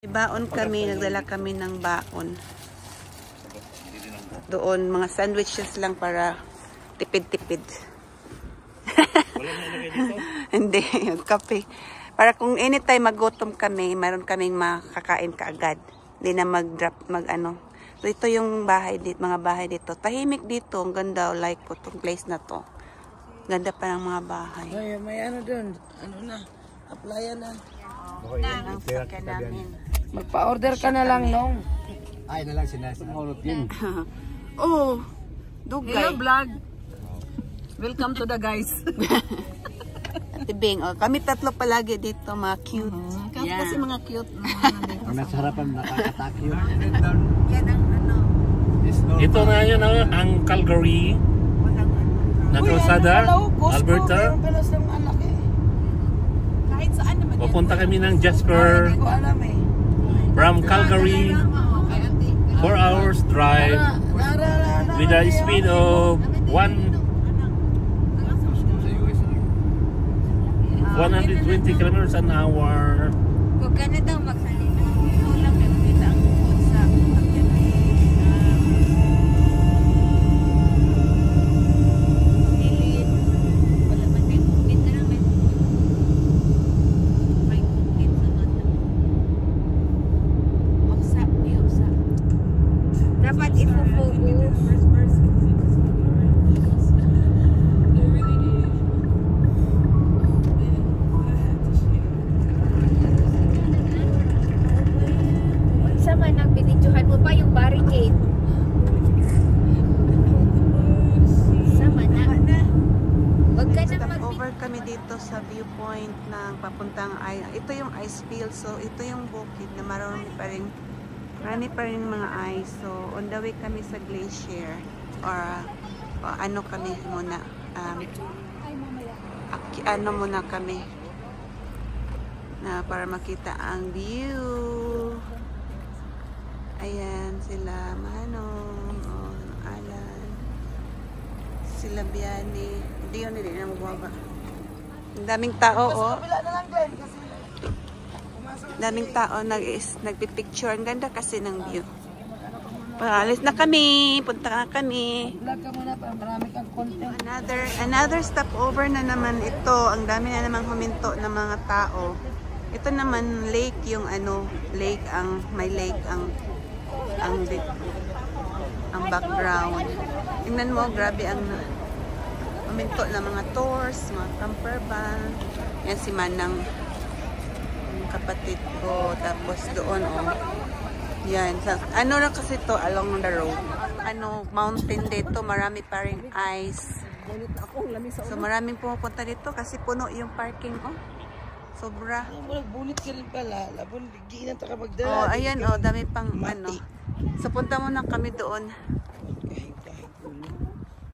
Baon kami, nagdala kami ng baon. Doon, mga sandwiches lang para tipid-tipid. Wala na ilagay dito? Hindi, yung kape. Para kung anytime magutom kami, mayroon kaming makakain kaagad. Hindi na mag-drop, mag-ano. So, ito yung bahay dito, mga bahay dito. Tahimik dito, ang ganda, like po, itong place na to. Ganda pa ng mga bahay. May ano dun, ano na, applyan na. Ang sakyan namin. Magpa-order ka na lang, Nong. Ay, na lang sinasahulot din. Oh, dugay. Hello, vlog. Welcome to the guys. Ate Bing, oh, kami tatlo palagi dito, mga cute. Kasi mga cute. Ang nasa harapan, nakakatak yun. Yan ang ano. Ito na yun ang Calgary. Na Calzada, Alberta. Kahit saan naman. Papunta kami ng Jasper. Hindi ko alam eh. From Calgary, 4 hours drive with a speed of 120 kilometers an hour. Kung ka na daw magsalita, walang nakita ang bukod sa wala man kayo bukid na lang, may bukid sa nota. Uksa. Dapat ifo-focus. Sama nang binidyohan mo pa yung barricade. Sama na. Wag ka na over kami dito sa viewpoint ng papuntang ito yung ice field. So ito yung bukid na marami pa rin mga ice. So on the way kami sa glacier or ano kami muna ano muna kami na para makita ang view. Ayan, sila Manong, Alan, sila Biani. Hindi na magbaba. Ang daming tao, oh. Daming tao nagpipicture. Ang ganda kasi ng view. Paalis na kami. Punta na kami. Vlog ka muna para marami kang content. Another stopover na naman ito. Ang dami na namang huminto ng mga tao. Ito naman lake yung lake may lake ang background. Tingnan mo, grabe ang huminto ng mga tours, mga camper van. Yan si Manang, kapatid ko. Tapos doon, yan. Ano na kasi to along the road. Mountain dito, marami pa rin ice. So maraming pumupunta dito kasi puno yung parking, sobra. Bulit ka rin pala. Labon, giginan ta ka magdala. Ayan, dami pang So punta muna kami doon.